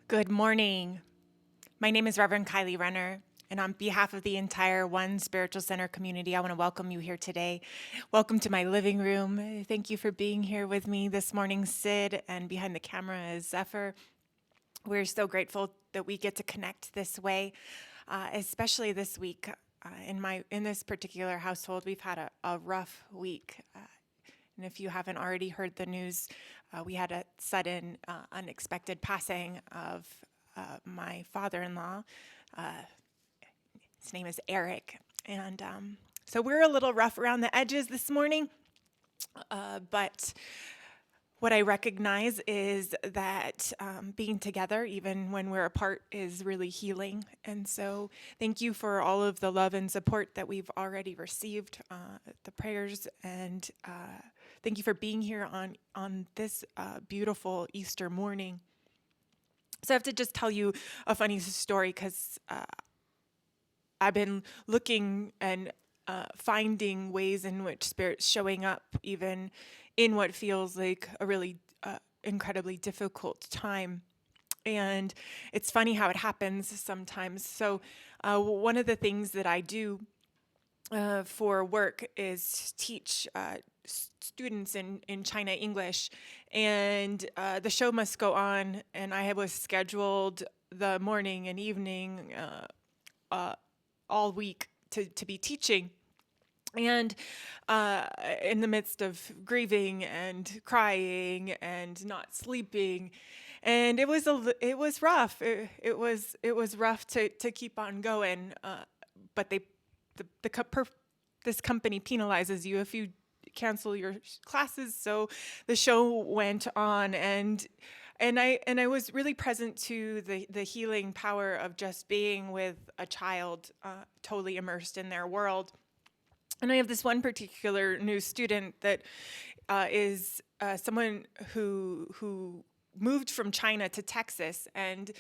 Good morning. My name is Reverend Kylie Renner, and on behalf of the entire One Spiritual Center community, I want to welcome you here today. Welcome to my living room. Thank you for being here with me this morning, Sid, and behind the camera is Zephyr. We're so grateful that we get to connect this way, especially this week. In this particular household, we've had a rough week. And if you haven't already heard the news, we had a sudden, unexpected passing of my father-in-law. His name is Eric. And so we're a little rough around the edges this morning. But what I recognize is that being together, even when we're apart, is really healing. And so thank you for all of the love and support that we've already received, the prayers, and thank you for being here on this beautiful Easter morning. So I have to just tell you a funny story because I've been looking and finding ways in which Spirit's showing up even in what feels like a really incredibly difficult time. And it's funny how it happens sometimes. So one of the things that I do for work is teach students in China English, and the show must go on, and I was scheduled the morning and evening all week to be teaching. And in the midst of grieving and crying and not sleeping, and it was rough. It was rough to keep on going. But this company penalizes you if you cancel your classes. So the show went on, and I was really present to the healing power of just being with a child, totally immersed in their world. And I have this one particular new student that is someone who moved from China to Texas, and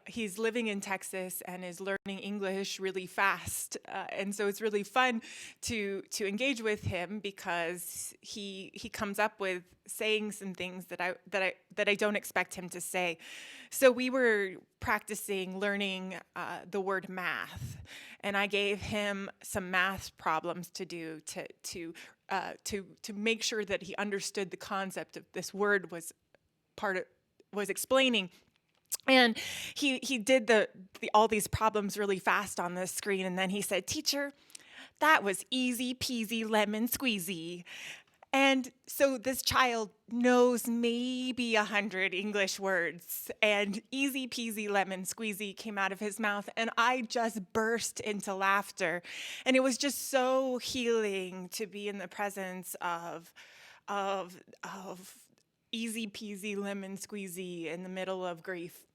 he's living in Texas and is learning English really fast. And so it's really fun to engage with him because he comes up with saying some things that I don't expect him to say. So we were practicing learning the word math, and I gave him some math problems to do to make sure that he understood the concept of this word was explaining. And he did all these problems really fast on the screen, and then he said, "Teacher, that was easy peasy lemon squeezy." And so this child knows maybe 100 English words, and easy peasy lemon squeezy came out of his mouth, and I just burst into laughter. And it was just so healing to be in the presence of easy peasy lemon squeezy in the middle of grief.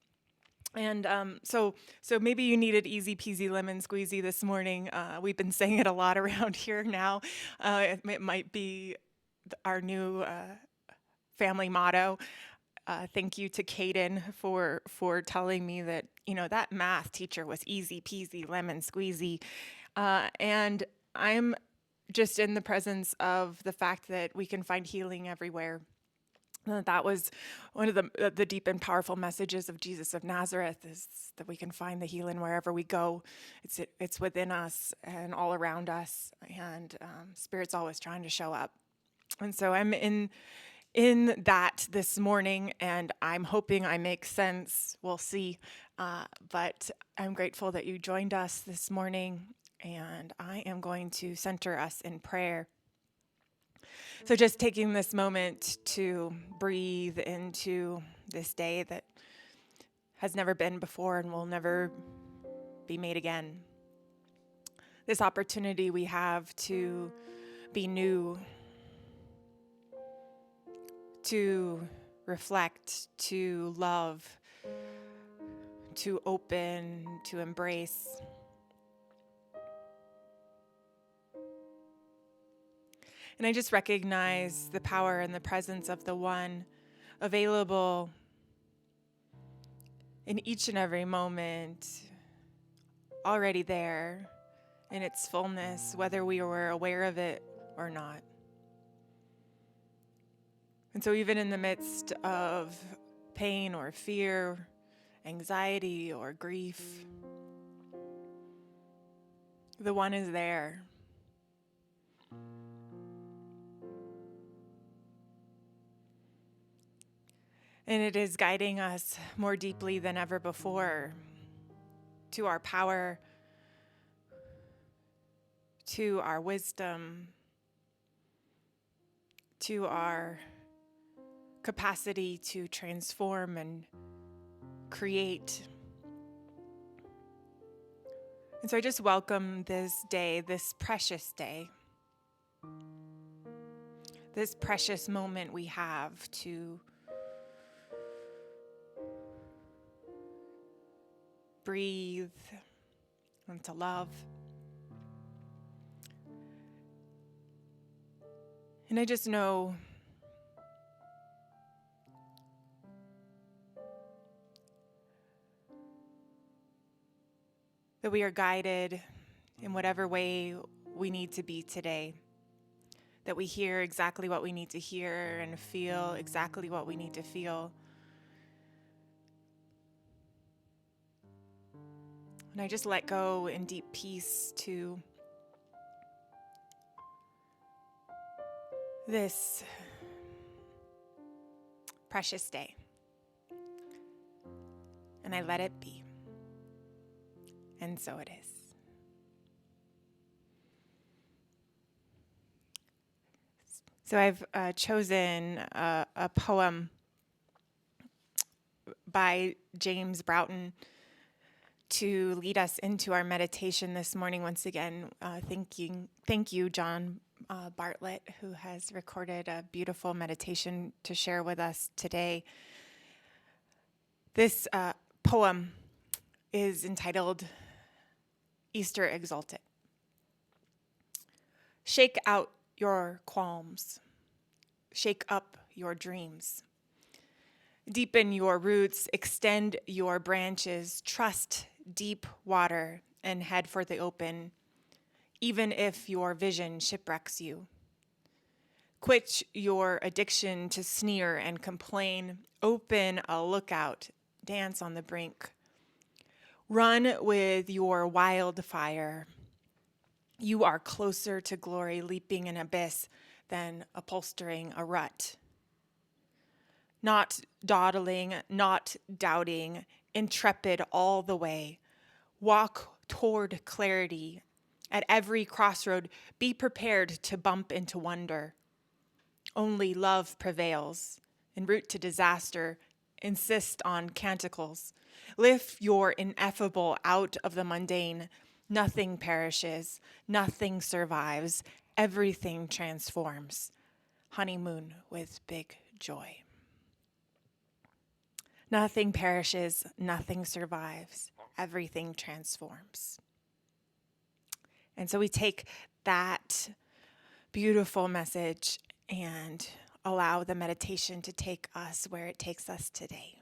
And so maybe you needed easy peasy lemon squeezy this morning. We've been saying it a lot around here now. It might be our new family motto. Thank you to Kaden for telling me that that math teacher was easy peasy lemon squeezy, and I'm just in the presence of the fact that we can find healing everywhere. That was one of the deep and powerful messages of Jesus of Nazareth, is that we can find the healing wherever we go. It's within us and all around us, and Spirit's always trying to show up. And so I'm in that this morning, and I'm hoping I make sense. We'll see. But I'm grateful that you joined us this morning, and I am going to center us in prayer. So just taking this moment to breathe into this day that has never been before and will never be made again. This opportunity we have to be new, to reflect, to love, to open, to embrace. And I just recognize the power and the presence of the One available in each and every moment, already there in its fullness, whether we were aware of it or not. And so even in the midst of pain or fear anxiety or grief. The one is there. And it is guiding us more deeply than ever before to our power, to our wisdom, to our capacity to transform and create. And so I just welcome this day, this precious day, this precious moment we have to breathe and to love. And I just know that we are guided in whatever way we need to be today, that we hear exactly what we need to hear and feel exactly what we need to feel. And I just let go in deep peace to this precious day. And I let it be. And so it is. So I've chosen a poem by James Broughton to lead us into our meditation this morning. Once again, thank you, John Bartlett, who has recorded a beautiful meditation to share with us today. This poem is entitled Easter Exalted. Shake out your qualms. Shake up your dreams. Deepen your roots, extend your branches, trust deep water, and head for the open, even if your vision shipwrecks you. Quit your addiction to sneer and complain. Open a lookout, dance on the brink. Run with your wildfire. You are closer to glory, leaping an abyss, than upholstering a rut. Not dawdling, not doubting, intrepid all the way. Walk toward clarity. At every crossroad, be prepared to bump into wonder. Only love prevails. En route to disaster, insist on canticles. Lift your ineffable out of the mundane. Nothing perishes, nothing survives, everything transforms. Honeymoon with big joy. Nothing perishes, nothing survives, everything transforms. And so we take that beautiful message and allow the meditation to take us where it takes us today.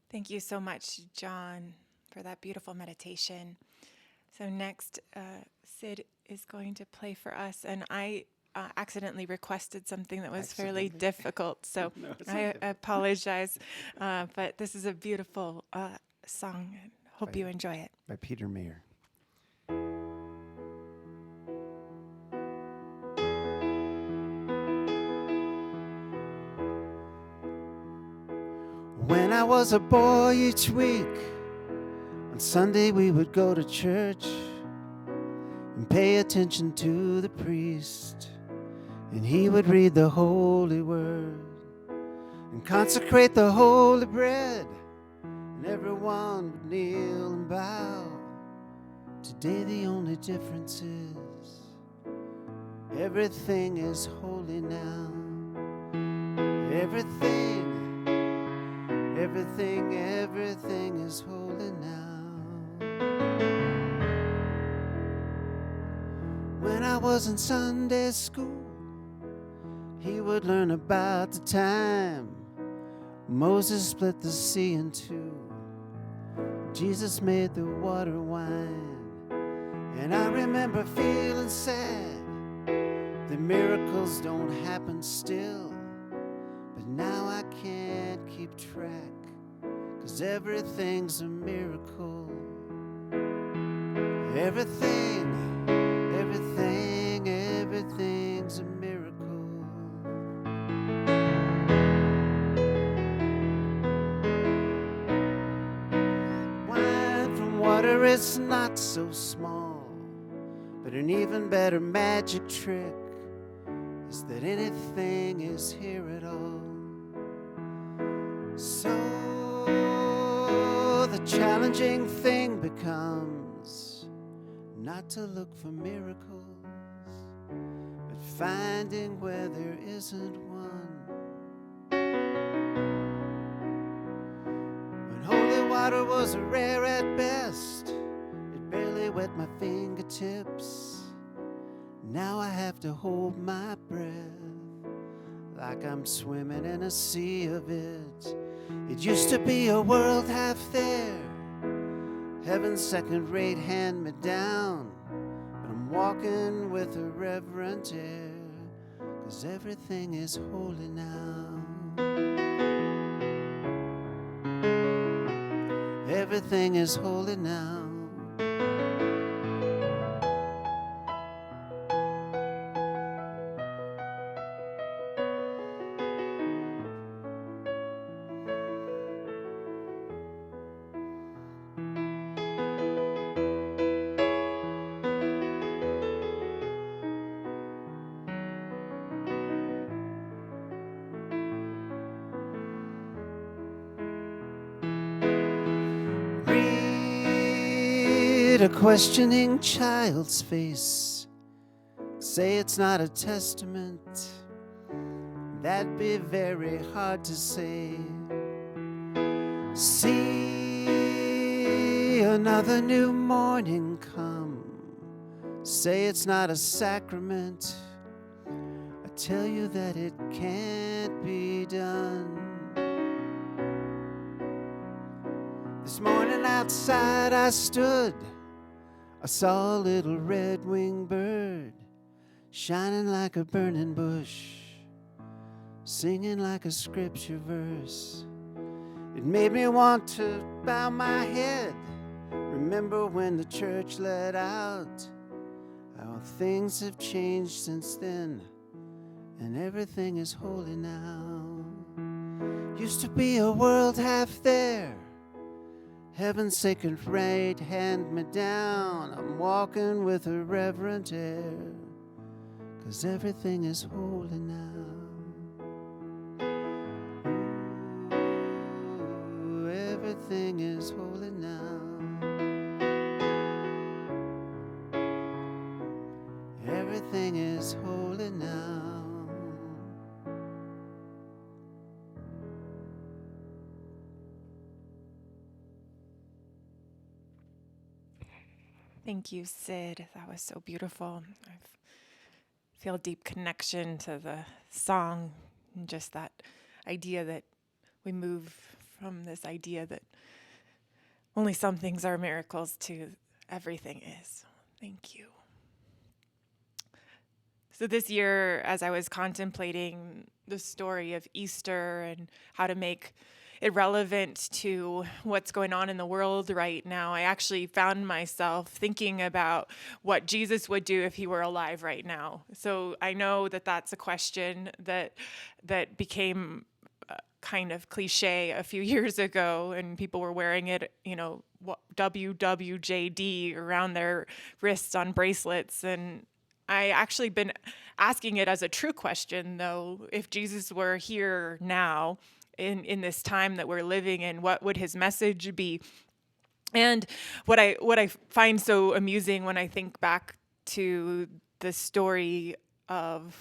Thank you so much, John, for that beautiful meditation. So next, Sid is going to play for us, and I accidentally requested something that was fairly difficult, so No, I apologize. But this is a beautiful song, and hope you enjoy it. By Peter Mayer. When I was a boy, each week on Sunday we would go to church and pay attention to the priest, and he would read the holy word and consecrate the holy bread, and everyone would kneel and bow. Today the only difference is everything is holy now. Everything is holy now. When I was in Sunday school, he would learn about the time Moses split the sea in two, Jesus made the water wine. And I remember feeling sad that miracles don't happen still, but now I can't keep track, 'cause everything's a miracle. Everything's a miracle. Wine from water is not so small, but an even better magic trick is that anything is here at all. So the challenging thing becomes not to look for miracles, but finding where there isn't one. When holy water was rare at best, it barely wet my fingertips. Now I have to hold my breath like I'm swimming in a sea of it. It used to be a world half there, Heaven's second-rate hand-me-down, but I'm walking with a reverent air, 'cause everything is holy now. Everything is holy now. Read a questioning child's face. Say it's not a testament. That'd be very hard to say. See another new morning come. Say it's not a sacrament. I tell you that it can't be done. This morning outside I stood. I saw a little red-winged bird shining like a burning bush, singing like a scripture verse. It made me want to bow my head. Remember when the church let out, how things have changed since then, and everything is holy now. Used to be a world half there. Heaven's sacred right hand me down. I'm walking with a reverent air, 'cause everything is holy now. Ooh, everything is holy now. Everything is holy now. Thank you, Sid. That was so beautiful. I feel a deep connection to the song and just that idea that we move from this idea that only some things are miracles to everything is. Thank you. So this year, as I was contemplating the story of Easter and how to make it relevant to what's going on in the world right now, I actually found myself thinking about what Jesus would do if he were alive right now. So I know that that's a question that became kind of cliche a few years ago, and people were wearing it, WWJD around their wrists on bracelets. And I actually been asking it as a true question, though. If Jesus were here now, in this time that we're living in, what would his message be? And what I find so amusing when I think back to the story of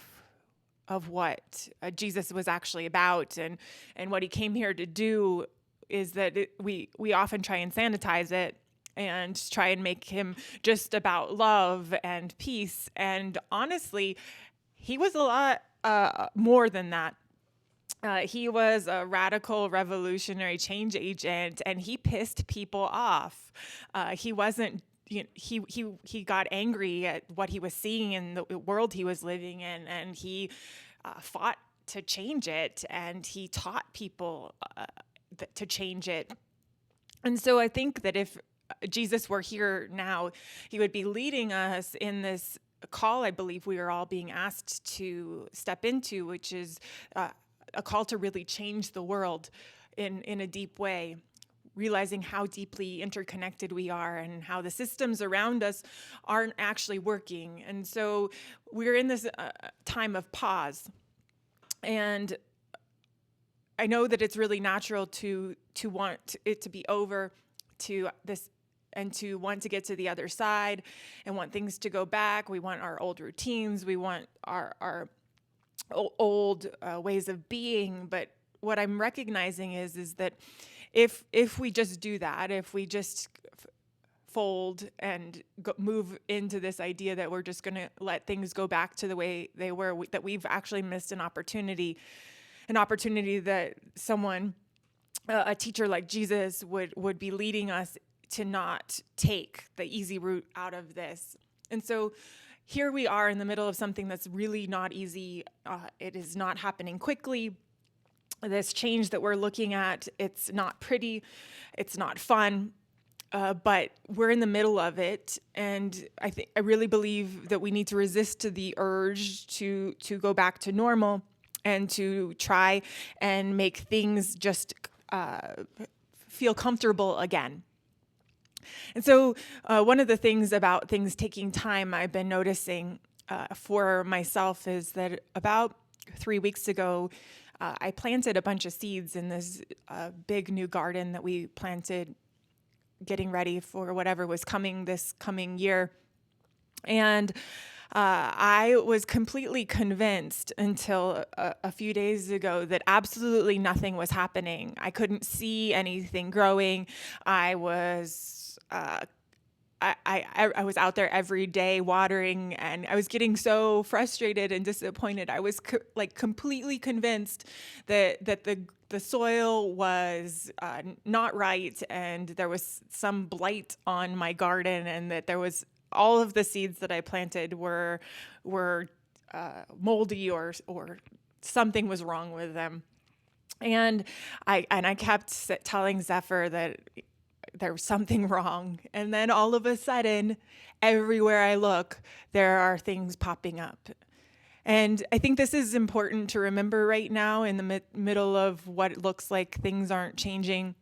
what Jesus was actually about and what he came here to do is that we often try and sanitize it and try and make him just about love and peace. And honestly, he was a lot more than that. He was a radical revolutionary change agent, and he pissed people off. He wasn't, he got angry at what he was seeing in the world he was living in, and he fought to change it, and he taught people to change it. And so I think that if Jesus were here now, he would be leading us in this call I believe we are all being asked to step into, which is a call to really change the world in a deep way, realizing how deeply interconnected we are and how the systems around us aren't actually working. And so we're in this time of pause. And I know that it's really natural to want it to be over, to this, and to want to get to the other side and want things to go back. We want our old routines. We want our old ways of being. But what I'm recognizing is that if we just do that, if we just fold and move into this idea that we're just going to let things go back to the way they were, that we've actually missed an opportunity that someone, a teacher like Jesus would be leading us not take the easy route out of this. And so here we are in the middle of something that's really not easy. It is not happening quickly. This change that we're looking at, it's not pretty, it's not fun, but we're in the middle of it. And I really believe that we need to resist to the urge to go back to normal and to try and make things just feel comfortable again. And so one of the things about things taking time I've been noticing for myself is that about 3 weeks ago, I planted a bunch of seeds in this big new garden that we planted, getting ready for whatever was coming this coming year. And I was completely convinced until a few days ago that absolutely nothing was happening. I couldn't see anything growing. I was was out there every day watering, and I was getting so frustrated and disappointed. I was completely convinced that the soil was not right, and there was some blight on my garden, and that there was all of the seeds that I planted were moldy or something was wrong with them. And I kept telling Zephyr that there was something wrong. And then all of a sudden, everywhere I look, there are things popping up. And I think this is important to remember right now in the middle of what it looks like things aren't changing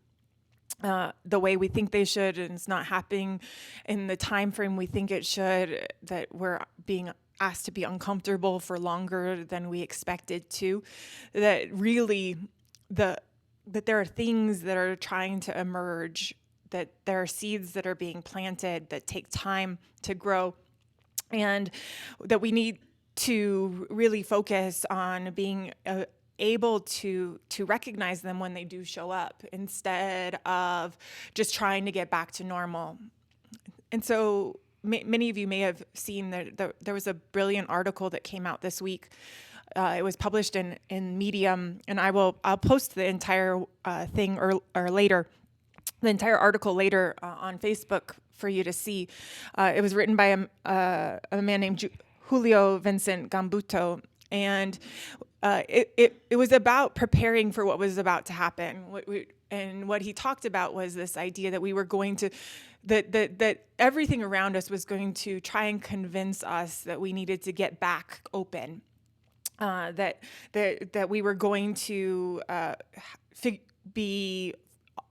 the way we think they should, and it's not happening in the time frame we think it should, that we're being asked to be uncomfortable for longer than we expected to, that really that there are things that are trying to emerge, that there are seeds that are being planted that take time to grow, and that we need to really focus on being able to recognize them when they do show up, instead of just trying to get back to normal. And so many of you may have seen that there was a brilliant article that came out this week. It was published in Medium, and I'll post the entire thing or later, the entire article later on Facebook for you to see. It was written by a man named Julio Vincent Gambuto, and it was about preparing for what was about to happen. And what he talked about was this idea that we were going to, that everything around us was going to try and convince us that we needed to get back open, that we were going to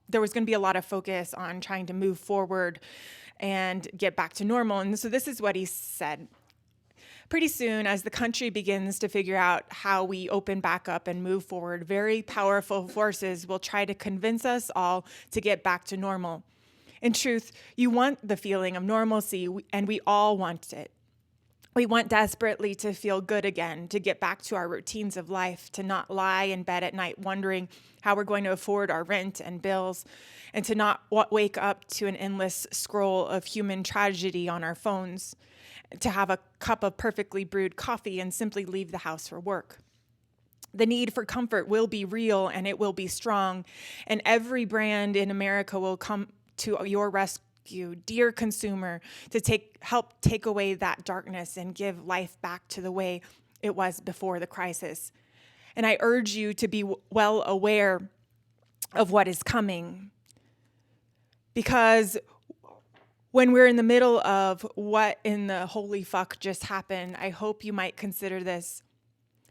there was going to be a lot of focus on trying to move forward and get back to normal. And so this is what he said. Pretty soon, as the country begins to figure out how we open back up and move forward, very powerful forces will try to convince us all to get back to normal. In truth, you want the feeling of normalcy, and we all want it. We want desperately to feel good again, to get back to our routines of life, to not lie in bed at night wondering how we're going to afford our rent and bills, and to not wake up to an endless scroll of human tragedy on our phones, to have a cup of perfectly brewed coffee and simply leave the house for work. The need for comfort will be real, and it will be strong, and every brand in America will come to your rescue, dear consumer, to help take away that darkness and give life back to the way it was before the crisis. And I urge you to be well aware of what is coming, because when we're in the middle of what in the holy fuck just happened, I hope you might consider this.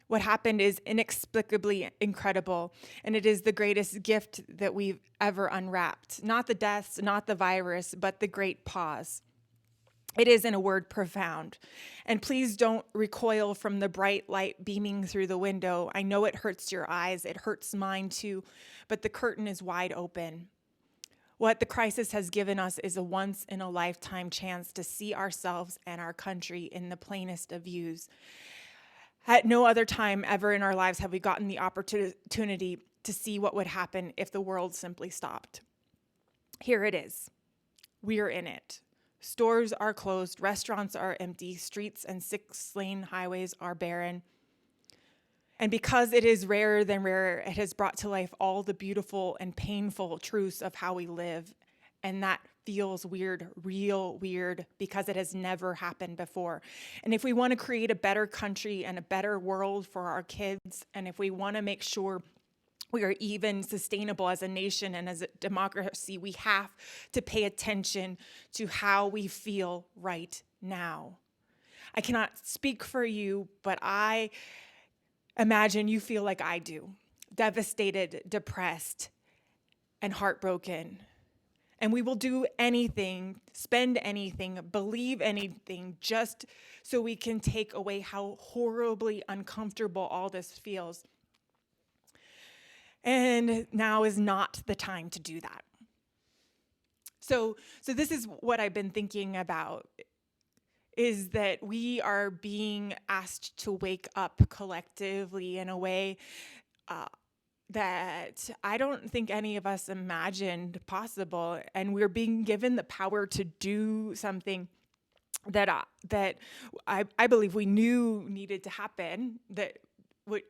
What happened is inexplicably incredible, and it is the greatest gift that we've ever unwrapped. Not the deaths, not the virus, but the great pause. It is, in a word, profound. And please don't recoil from the bright light beaming through the window. I know it hurts your eyes, it hurts mine too, but the curtain is wide open. What the crisis has given us is a once-in-a-lifetime chance to see ourselves and our country in the plainest of views. At no other time ever in our lives have we gotten the opportunity to see what would happen if the world simply stopped. Here it is. We're in it. Stores are closed, restaurants are empty, streets and 6-lane highways are barren. And because it is rarer than rare, it has brought to life all the beautiful and painful truths of how we live. And that feels weird, real weird, because it has never happened before. And if we want to create a better country and a better world for our kids, and if we want to make sure we are even sustainable as a nation and as a democracy, we have to pay attention to how we feel right now. I cannot speak for you, but I imagine you feel like I do, devastated, depressed, and heartbroken. And we will do anything, spend anything, believe anything, just so we can take away how horribly uncomfortable all this feels. And now is not the time to do that. So this is what I've been thinking about, is that we are being asked to wake up collectively in a way that I don't think any of us imagined possible. And we're being given the power to do something that I believe we knew needed to happen,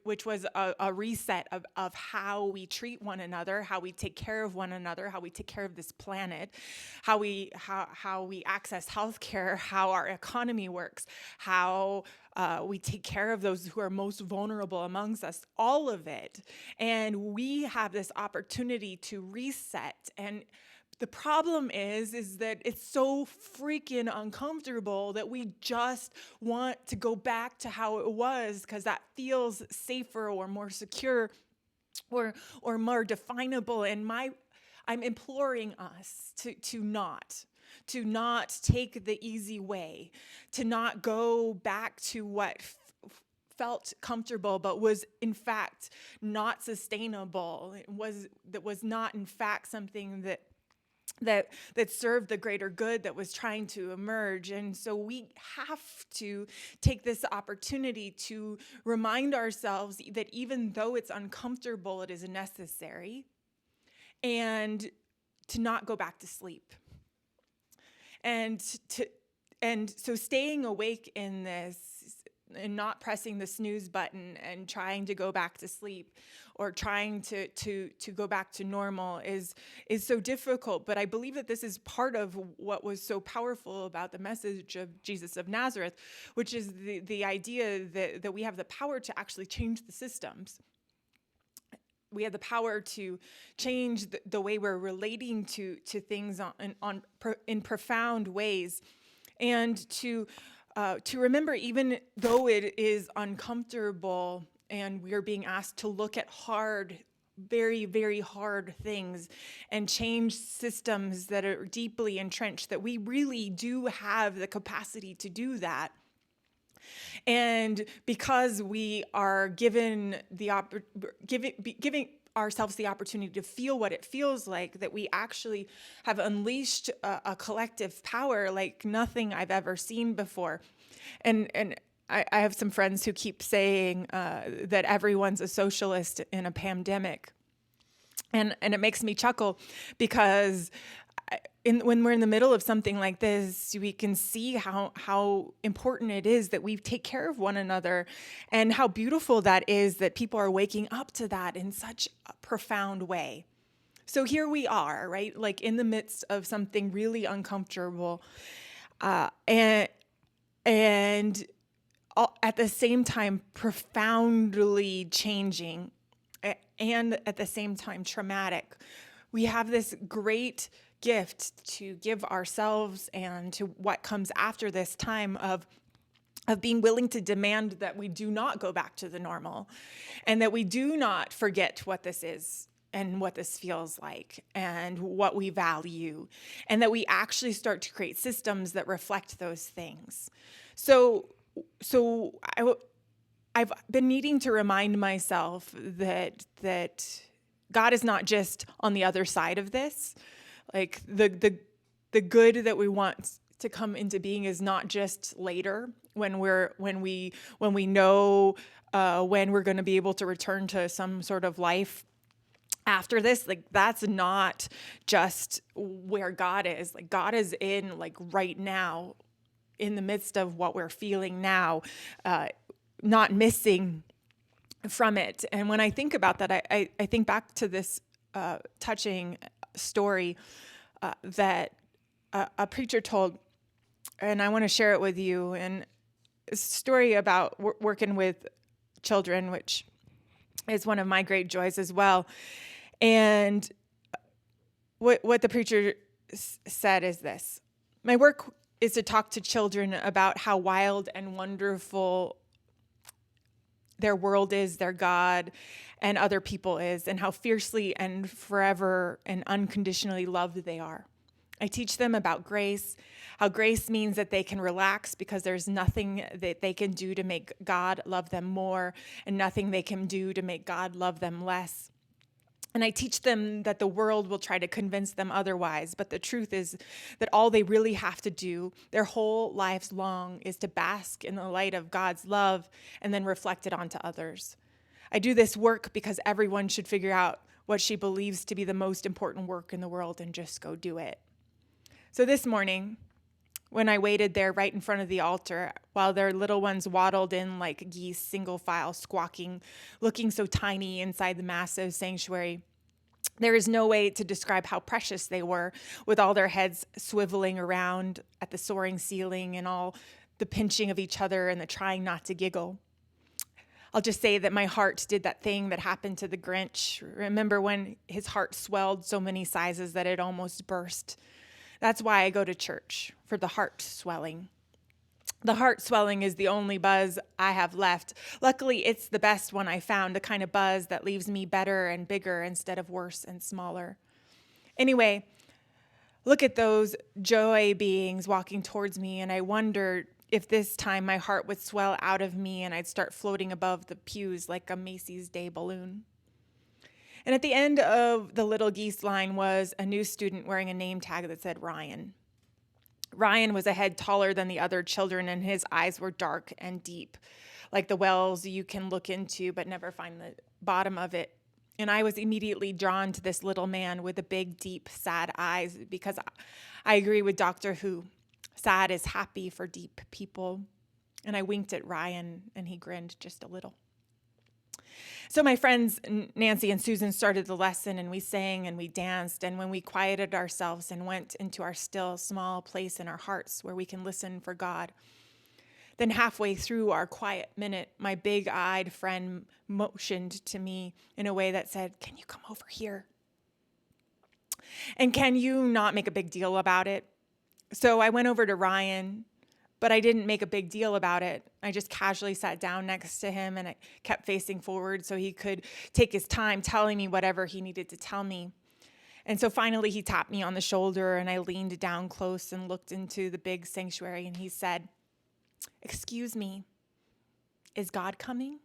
which was a reset of how we treat one another, how we take care of one another, how we take care of this planet, how we access healthcare, how our economy works, how we take care of those who are most vulnerable amongst us, all of it. And we have this opportunity to reset. And the problem is that it's so freaking uncomfortable that we just want to go back to how it was, because that feels safer or more secure or more definable. And I'm imploring us to not take the easy way, to not go back to what felt comfortable but was in fact not sustainable. That was not in fact something that served the greater good that was trying to emerge. And so we have to take this opportunity to remind ourselves that even though it's uncomfortable, it is necessary, and to not go back to sleep. And so staying awake in this and not pressing the snooze button and trying to go back to sleep or trying to go back to normal is so difficult. But I believe that this is part of what was so powerful about the message of Jesus of Nazareth, which is the idea that we have the power to actually change the systems. We have the power to change the way we're relating to things in profound ways, and to remember, even though it is uncomfortable and we are being asked to look at hard, very, very hard things and change systems that are deeply entrenched, that we really do have the capacity to do that. And because we are giving ourselves the opportunity to feel what it feels like, that we actually have unleashed a collective power like nothing I've ever seen before. And I have some friends who keep saying that everyone's a socialist in a pandemic. And it makes me chuckle, because when we're in the middle of something like this, we can see how important it is that we take care of one another, and how beautiful that is that people are waking up to that in such a profound way. So here we are, right? Like in the midst of something really uncomfortable, and at the same time profoundly changing, and at the same time traumatic. We have this great gift to give ourselves and to what comes after this time of being willing to demand that we do not go back to the normal, and that we do not forget what this is and what this feels like and what we value, and that we actually start to create systems that reflect those things. So I've been needing to remind myself that God is not just on the other side of this. Like the good that we want to come into being is not just later when we know when we're going to be able to return to some sort of life after this. Like that's not just where God is. Like God is in like right now, in the midst of what we're feeling now, not missing from it. And when I think about that, I think back to this touching story that a preacher told, and I want to share it with you. And it's a story about working with children, which is one of my great joys as well. And what the preacher said is this: my work is to talk to children about how wild and wonderful their world is, their God and other people is, and how fiercely and forever and unconditionally loved they are. I teach them about grace, how grace means that they can relax because there's nothing that they can do to make God love them more, and nothing they can do to make God love them less. And I teach them that the world will try to convince them otherwise, but the truth is that all they really have to do their whole lives long is to bask in the light of God's love and then reflect it onto others. I do this work because everyone should figure out what she believes to be the most important work in the world and just go do it. So this morning, when I waited there right in front of the altar while their little ones waddled in like geese, single file, squawking, looking so tiny inside the massive sanctuary, there is no way to describe how precious they were, with all their heads swiveling around at the soaring ceiling and all the pinching of each other and the trying not to giggle. I'll just say that my heart did that thing that happened to the Grinch. Remember when his heart swelled so many sizes that it almost burst? That's why I go to church, for the heart swelling. The heart swelling is the only buzz I have left. Luckily, it's the best one I found, the kind of buzz that leaves me better and bigger instead of worse and smaller. Anyway, look at those joy beings walking towards me, and I wondered if this time my heart would swell out of me and I'd start floating above the pews like a Macy's Day balloon. And at the end of the little geese line was a new student wearing a name tag that said Ryan. Ryan was a head taller than the other children, and his eyes were dark and deep, like the wells you can look into but never find the bottom of it. And I was immediately drawn to this little man with the big, deep, sad eyes, because I agree with Doctor Who. Sad is happy for deep people. And I winked at Ryan, and he grinned just a little. So my friends Nancy and Susan started the lesson, and we sang and we danced, and when we quieted ourselves and went into our still small place in our hearts where we can listen for God, then halfway through our quiet minute, my big-eyed friend motioned to me in a way that said, "Can you come over here? And can you not make a big deal about it?" So I went over to Ryan, but I didn't make a big deal about it. I just casually sat down next to him, and I kept facing forward so he could take his time telling me whatever he needed to tell me. And so finally he tapped me on the shoulder, and I leaned down close and looked into the big sanctuary, and he said, "Excuse me, is God coming?"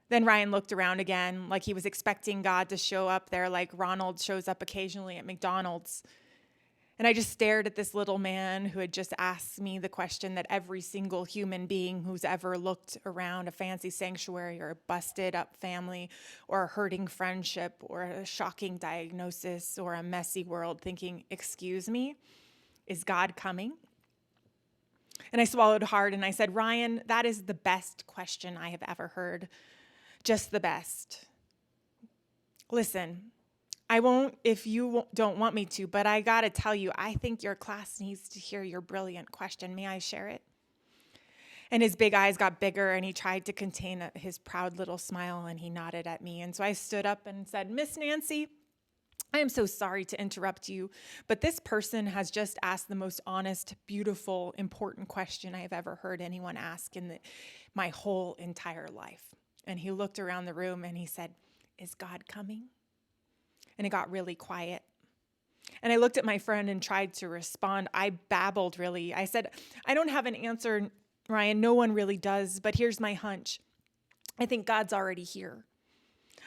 Then Ryan looked around again, like he was expecting God to show up there like Ronald shows up occasionally at McDonald's. And I just stared at this little man who had just asked me the question that every single human being who's ever looked around a fancy sanctuary or a busted up family or a hurting friendship or a shocking diagnosis or a messy world thinking, "Excuse me, is God coming?" And I swallowed hard and I said, "Ryan, that is the best question I have ever heard. Just the best. Listen, I won't if you don't want me to, but I gotta tell you, I think your class needs to hear your brilliant question. May I share it?" And his big eyes got bigger, and he tried to contain his proud little smile, and he nodded at me. And so I stood up and said, "Miss Nancy, I am so sorry to interrupt you, but this person has just asked the most honest, beautiful, important question I have ever heard anyone ask in my whole entire life." And he looked around the room and he said, "Is God coming?" And it got really quiet. And I looked at my friend and tried to respond. I babbled, really. I said, "I don't have an answer, Ryan. No one really does. But here's my hunch. I think God's already here.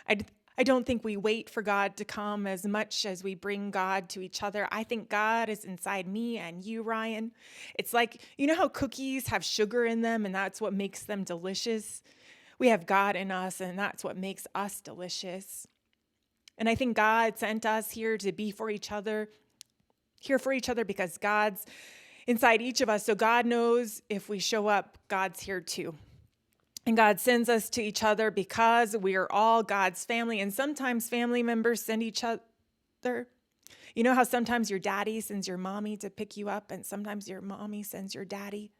I don't think we wait for God to come as much as we bring God to each other. I think God is inside me and you, Ryan. It's like, you know how cookies have sugar in them and that's what makes them delicious? We have God in us, and that's what makes us delicious. And I think God sent us here to be for each other, here for each other because God's inside each of us. So God knows if we show up, God's here too. And God sends us to each other because we are all God's family. And sometimes family members send each other. You know how sometimes your daddy sends your mommy to pick you up, and sometimes your mommy sends your daddy?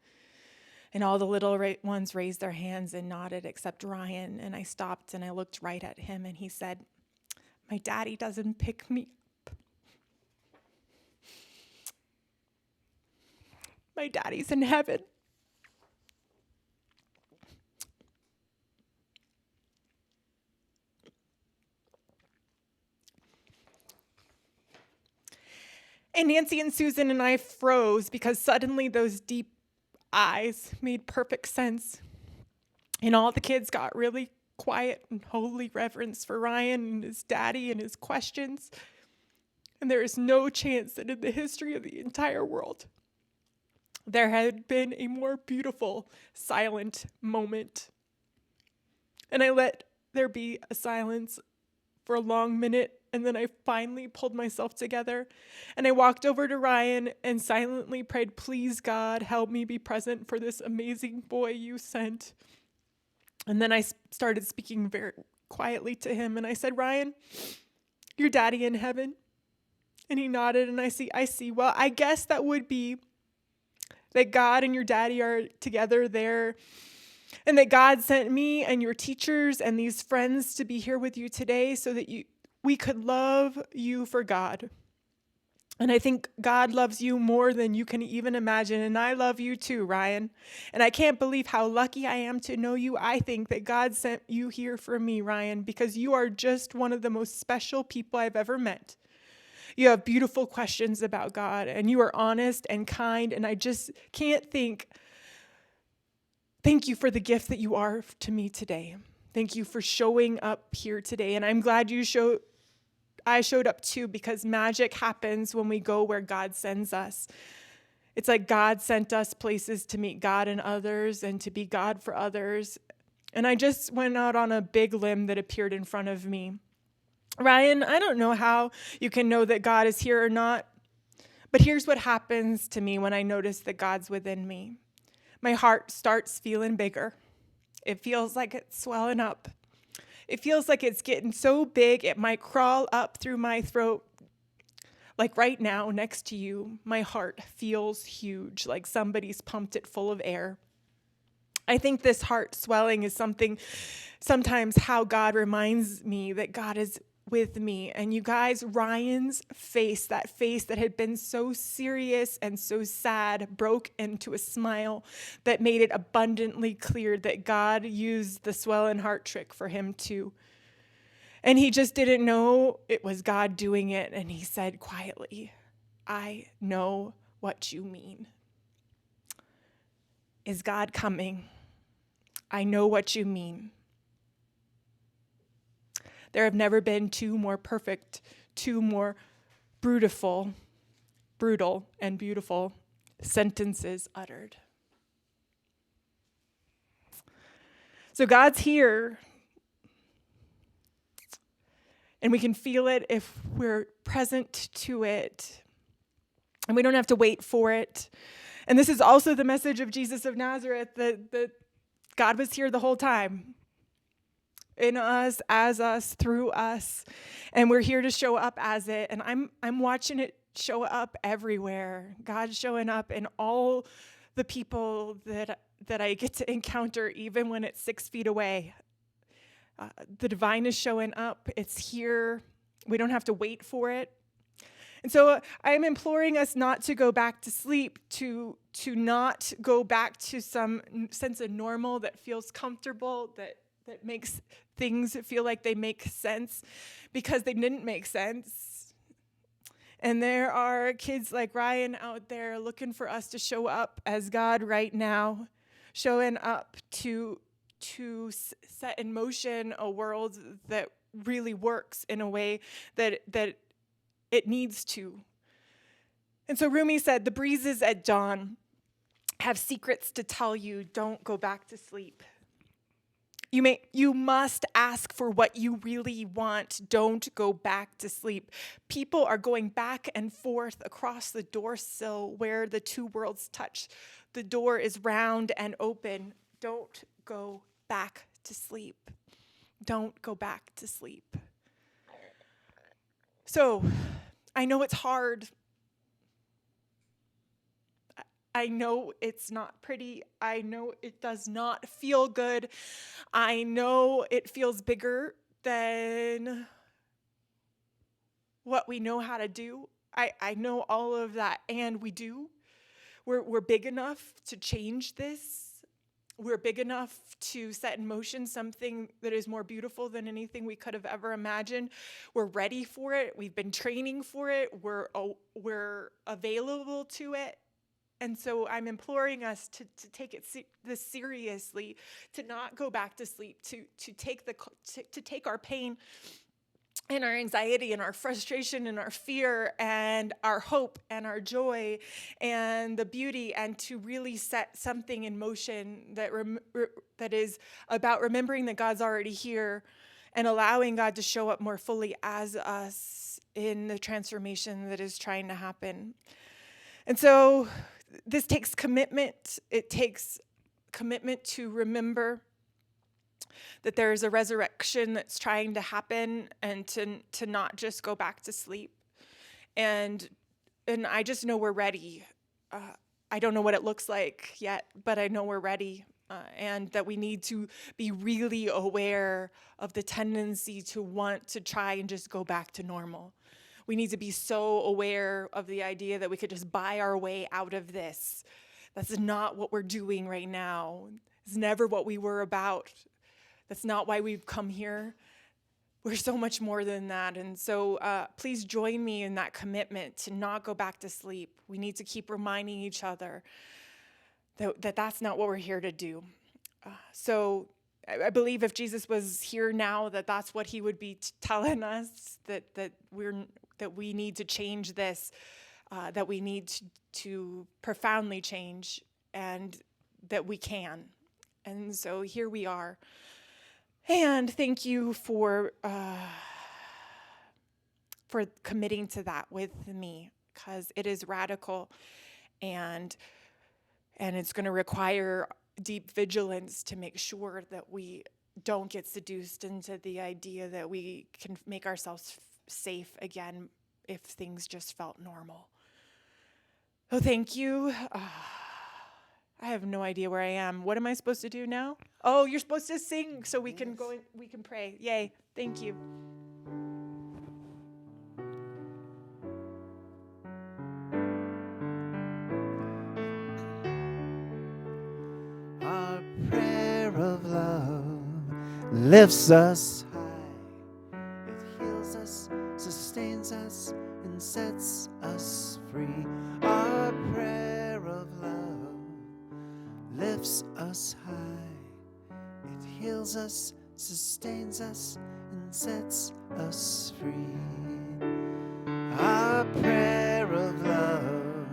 And all the little ones raised their hands and nodded except Ryan. And I stopped and I looked right at him and he said, "My daddy doesn't pick me up. My daddy's in heaven." And Nancy and Susan and I froze because suddenly those deep eyes made perfect sense. And all the kids got really quiet and holy reverence for Ryan and his daddy and his questions. And there is no chance that in the history of the entire world there had been a more beautiful, silent moment. And I let there be a silence for a long minute, and then I finally pulled myself together, and I walked over to Ryan and silently prayed, "Please, God, help me be present for this amazing boy you sent." And then I started speaking very quietly to him, and I said, "Ryan, your daddy in heaven?" And he nodded, and I see. Well, I guess that would be that God and your daddy are together there, and that God sent me and your teachers and these friends to be here with you today so that we could love you for God. And I think God loves you more than you can even imagine. And I love you too, Ryan. And I can't believe how lucky I am to know you. I think that God sent you here for me, Ryan, because you are just one of the most special people I've ever met. You have beautiful questions about God, and you are honest and kind. And I just can't thank you for the gift that you are to me today. Thank you for showing up here today. And I'm glad I showed up too, because magic happens when we go where God sends us. It's like God sent us places to meet God and others and to be God for others. And I just went out on a big limb that appeared in front of me. Ryan, I don't know how you can know that God is here or not, but here's what happens to me when I notice that God's within me. My heart starts feeling bigger. It feels like it's swelling up. It feels like it's getting so big it might crawl up through my throat. Like right now, next to you, my heart feels huge, like somebody's pumped it full of air. I think this heart swelling is sometimes how God reminds me that God is with me. And you guys, Ryan's face that had been so serious and so sad, broke into a smile that made it abundantly clear that God used the swelling heart trick for him too. And he just didn't know it was God doing it. And he said quietly, "I know what you mean. Is God coming? I know what you mean." There have never been two more perfect, two more brutal and beautiful sentences uttered. So God's here, and we can feel it if we're present to it, and we don't have to wait for it. And this is also the message of Jesus of Nazareth, that God was here the whole time. In us, as us, through us, and we're here to show up as it. And I'm watching it show up everywhere. God's showing up in all the people that I get to encounter, even when it's 6 feet away. The divine is showing up. It's here. We don't have to wait for it. And so I'm imploring us not to go back to sleep, to not go back to some sense of normal that feels comfortable, that makes things feel like they make sense, because they didn't make sense. And there are kids like Ryan out there looking for us to show up as God right now, showing up to set in motion a world that really works in a way that it needs to. And so Rumi said, "The breezes at dawn have secrets to tell you. Don't go back to sleep. You must ask for what you really want. Don't go back to sleep." People are going back and forth across the door sill where the two worlds touch. The door is round and open. Don't go back to sleep. Don't go back to sleep. So I know it's hard. I know it's not pretty. I know it does not feel good. I know it feels bigger than what we know how to do. I know all of that, and we do. We're big enough to change this. We're big enough to set in motion something that is more beautiful than anything we could have ever imagined. We're ready for it. We've been training for it. We're available to it. And so I'm imploring us to take this seriously, to not go back to sleep, to take our pain and our anxiety and our frustration and our fear and our hope and our joy and the beauty, and to really set something in motion that is about remembering that God's already here and allowing God to show up more fully as us in the transformation that is trying to happen. And so this takes commitment. It takes commitment to remember that there is a resurrection that's trying to happen, and to not just go back to sleep. And I just know we're ready. I don't know what it looks like yet, but I know we're ready. And that we need to be really aware of the tendency to want to try and just go back to normal. We need to be so aware of the idea that we could just buy our way out of this. That's not what we're doing right now. It's never what we were about. That's not why we've come here. We're so much more than that. And so please join me in that commitment to not go back to sleep. We need to keep reminding each other that that's not what we're here to do. So I believe if Jesus was here now, that's what he would be telling us, that we need to change this, that we need to profoundly change, and that we can. And so here we are. And thank you for committing to that with me, because it is radical, and it's going to require deep vigilance to make sure that we don't get seduced into the idea that we can make ourselves safe again if things just felt normal. Oh, thank you. I have no idea where I am. What am I supposed to do now? Oh, you're supposed to sing so we can go. We can pray. Yay! Thank you. Our prayer of love lifts us high. It heals us, sustains us, and sets us free. Our prayer of love lifts us high. It heals us, sustains us, and sets us free. Our prayer of love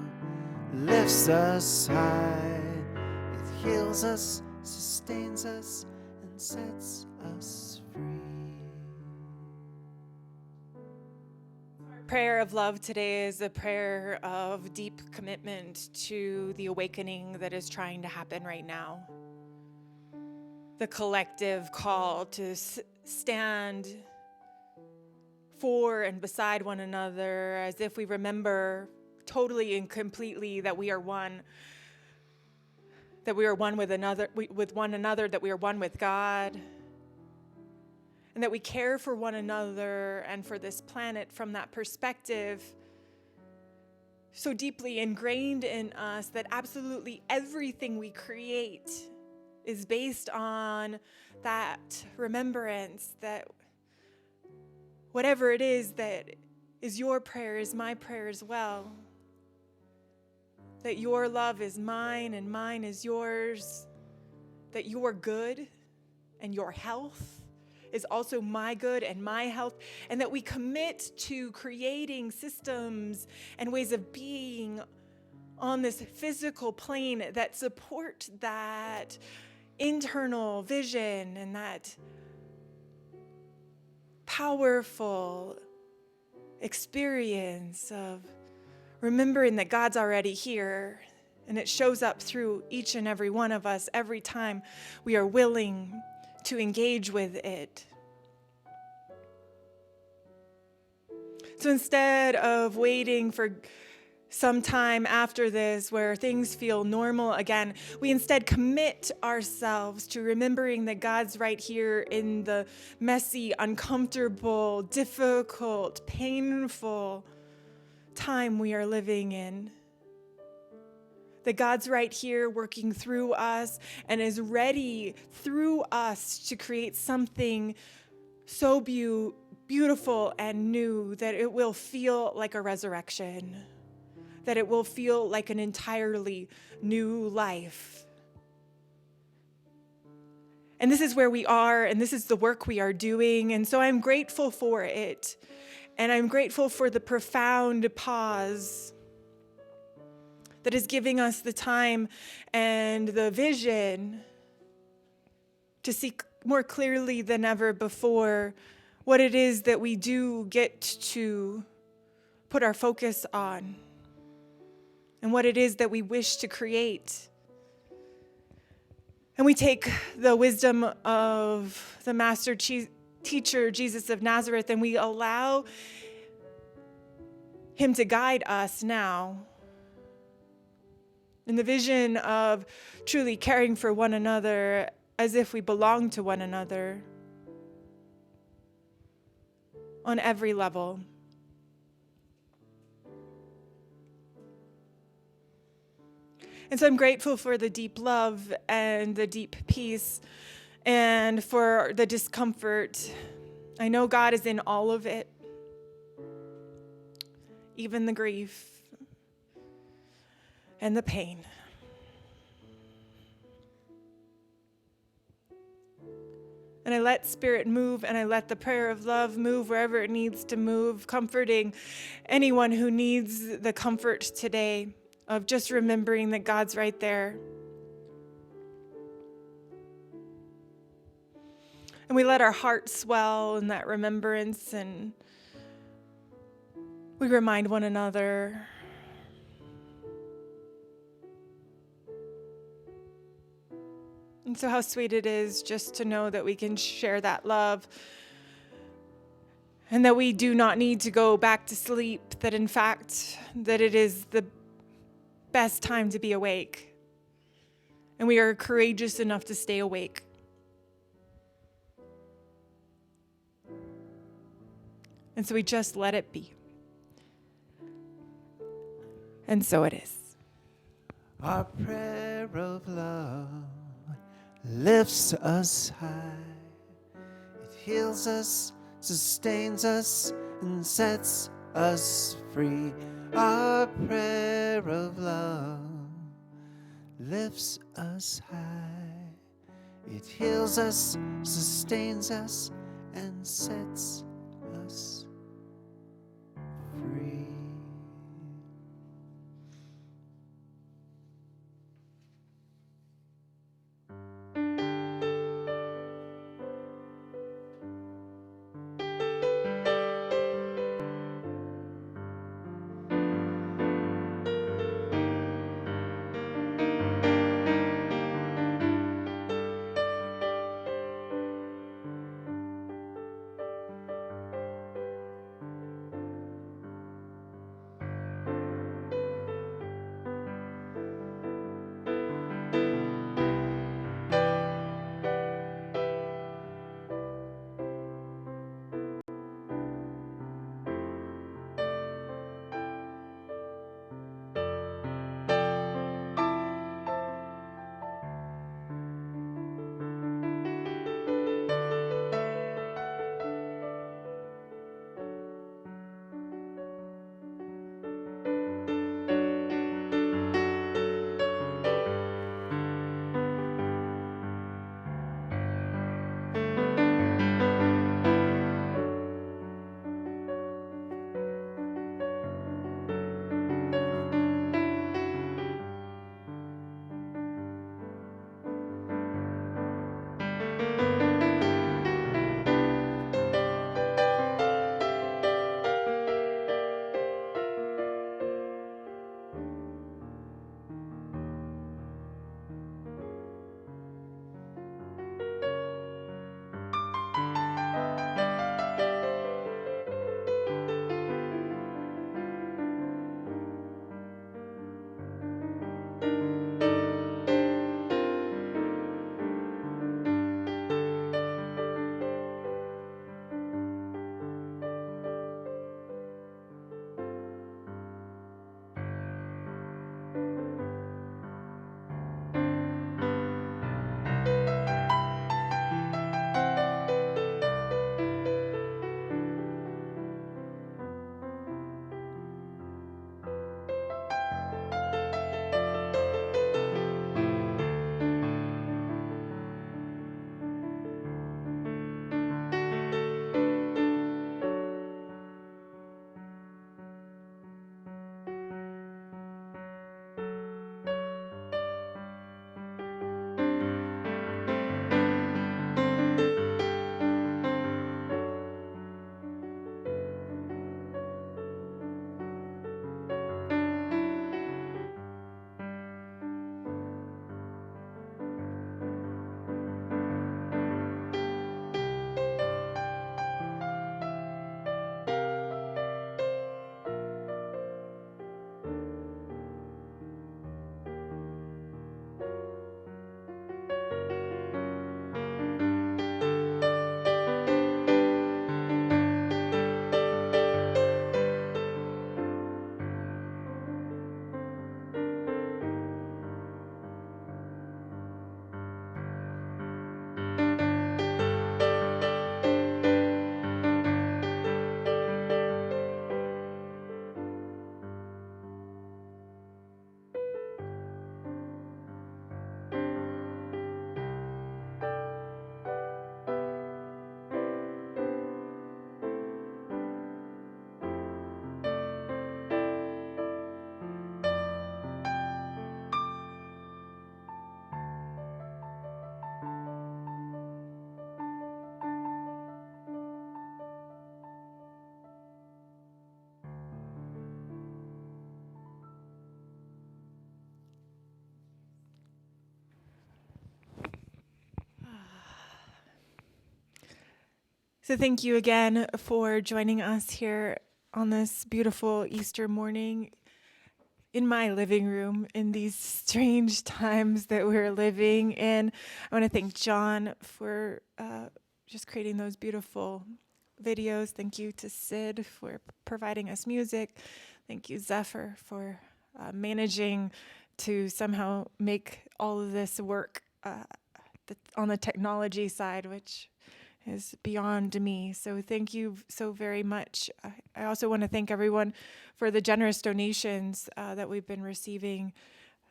lifts us high. It heals us, sustains us, and sets us free. Prayer of love today is a prayer of deep commitment to the awakening that is trying to happen right now. The collective call to stand for and beside one another, as if we remember totally and completely that we are one, that we are one with one another, that we are one with God, and that we care for one another and for this planet from that perspective, so deeply ingrained in us that absolutely everything we create is based on that remembrance, that whatever it is that is your prayer is my prayer as well. That your love is mine and mine is yours. That your good and your health is also my good and my health. And that we commit to creating systems and ways of being on this physical plane that support that internal vision and that powerful experience of remembering that God's already here, and it shows up through each and every one of us every time we are willing to engage with it. So instead of waiting for some time after this where things feel normal again, we instead commit ourselves to remembering that God's right here in the messy, uncomfortable, difficult, painful time we are living in. That God's right here working through us and is ready through us to create something so beautiful and new that it will feel like a resurrection, that it will feel like an entirely new life. And this is where we are, and this is the work we are doing, and so I'm grateful for it. And I'm grateful for the profound pause that is giving us the time and the vision to see more clearly than ever before what it is that we do get to put our focus on and what it is that we wish to create. And we take the wisdom of the master teacher, Jesus of Nazareth, and we allow him to guide us now in the vision of truly caring for one another as if we belong to one another on every level. And so I'm grateful for the deep love and the deep peace and for the discomfort. I know God is in all of it, even the grief and the pain. And I let Spirit move, and I let the prayer of love move wherever it needs to move, comforting anyone who needs the comfort today of just remembering that God's right there. And we let our hearts swell in that remembrance, and we remind one another and so how sweet it is just to know that we can share that love and that we do not need to go back to sleep, that in fact, that it is the best time to be awake. And we are courageous enough to stay awake. And so we just let it be. And so it is. Our prayer of love lifts us high. It heals us, sustains us, and sets us free. Our prayer of love lifts us high. It heals us, sustains us, and sets us free. So thank you again for joining us here on this beautiful Easter morning in my living room in these strange times that we're living in. I want to thank John for just creating those beautiful videos. Thank you to Sid for providing us music. Thank you, Zephyr, for managing to somehow make all of this work on the technology side, which is beyond me. So thank you so very much. I also want to thank everyone for the generous donations that we've been receiving.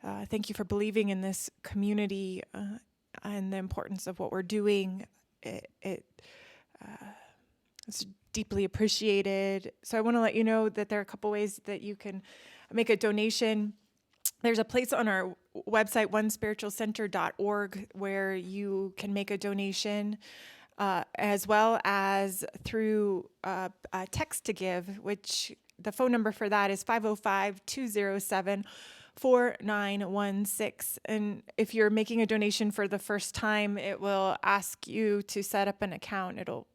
Thank you for believing in this community and the importance of what we're doing. It's deeply appreciated. So I want to let you know that there are a couple ways that you can make a donation. There's a place on our website, onespiritualcenter.org, where you can make a donation. As well as through text to give, which the phone number for that is 505-207-4916. And if you're making a donation for the first time, it will ask you to set up an account. It'll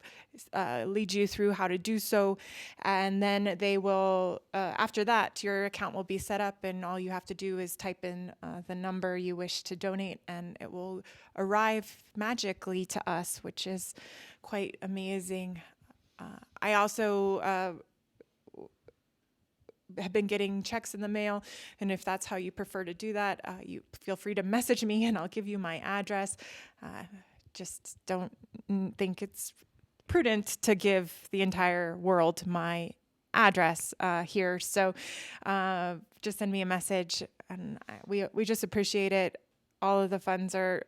lead you through how to do so. And then they will, after that, your account will be set up, and all you have to do is type in the number you wish to donate, and it will arrive magically to us, which is quite amazing. I also have been getting checks in the mail, and if that's how you prefer to do that, you feel free to message me, and I'll give you my address. Just don't think it's prudent to give the entire world my address here. So just send me a message, and we just appreciate it. All of the funds are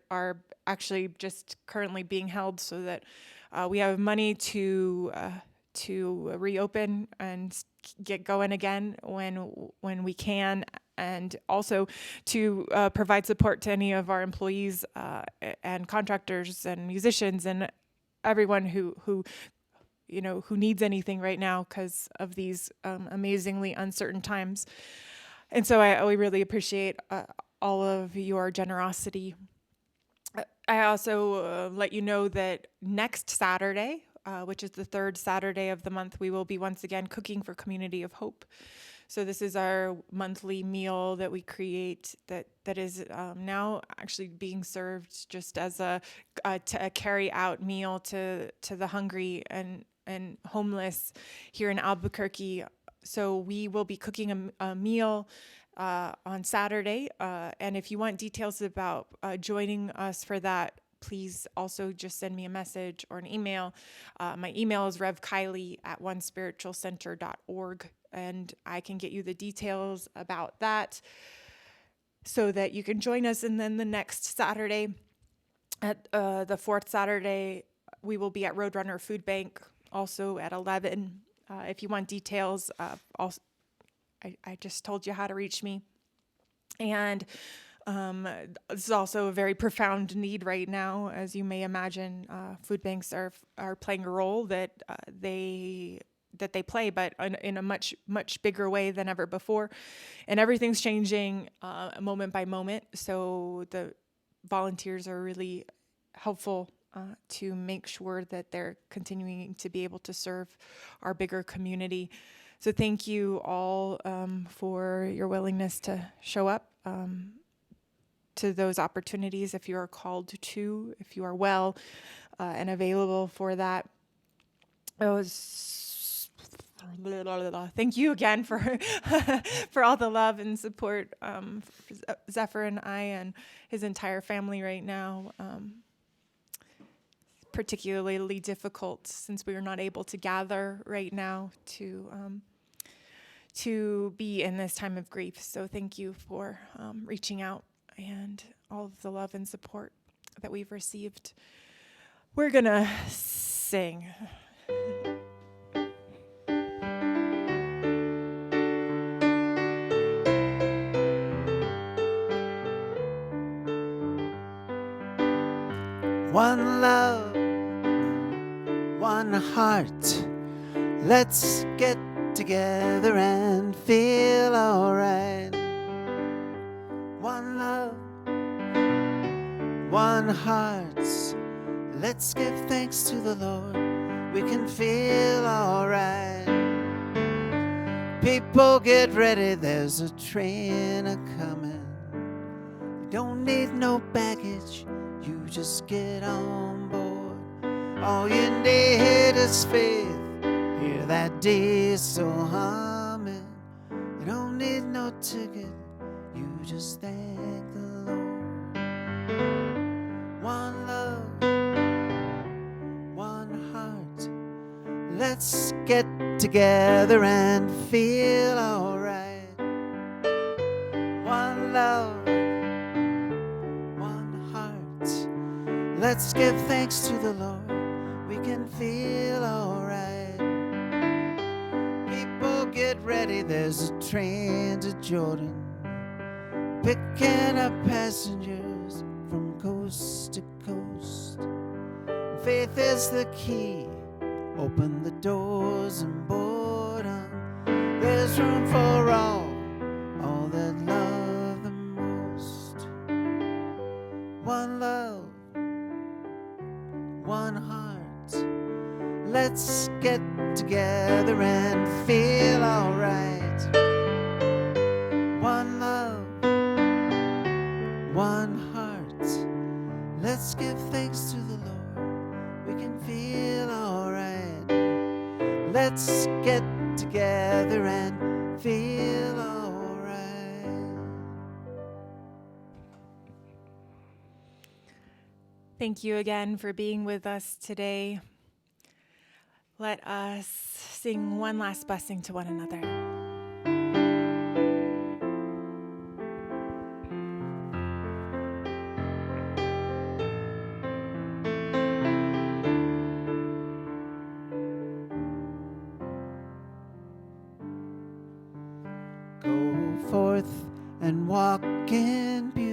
actually just currently being held so that we have money to reopen and get going again when we can, and also to provide support to any of our employees and contractors and musicians and everyone who needs anything right now because of these amazingly uncertain times. And so we really appreciate all of your generosity. I also let you know that next Saturday, which is the third Saturday of the month, we will be once again cooking for Community of Hope. So this is our monthly meal that we create that is now actually being served just as a carry out meal to the hungry and homeless here in Albuquerque. So we will be cooking a meal on Saturday. And if you want details about joining us for that, please also just send me a message or an email. My email is revkylie@onespiritualcenter.org, and I can get you the details about that so that you can join us. And then the next Saturday, at the fourth Saturday, we will be at Roadrunner Food Bank, also at 11. If you want details, also, I just told you how to reach me. And this is also a very profound need right now, as you may imagine. Food banks are playing a role that they play, but in a much bigger way than ever before, and everything's changing moment by moment. So the volunteers are really helpful to make sure that they're continuing to be able to serve our bigger community. So thank you all for your willingness to show up to those opportunities if you are called to, if you are well and available for that. Thank you again for for all the love and support for Zephyr and I and his entire family right now. Particularly difficult since we are not able to gather right now to be in this time of grief. So thank you for reaching out and all of the love and support that we've received. We're gonna sing. One love, one heart. Let's get together and feel alright. One love, one heart. Let's give thanks to the Lord. We can feel alright. People get ready, there's a train a-coming. You don't need no baggage, you just get on board. All you need is faith. Hear that diesel humming. You don't need no ticket, you just thank the Lord. One love, one heart. Let's get together and feel alright. One love, one heart. Let's give thanks to the Lord. We can feel alright. People get ready, there's a train to Jordan, picking up passengers from coast to coast. Faith is the key, open the doors and board 'em. There's room for all that love the most. One love, one heart. Let's get together and feel alright. One love, one heart. Let's give thanks to the Lord. We can feel alright. Let's get together and feel alright. Thank you again for being with us today. Let us sing one last blessing to one another. Go forth and walk in beauty.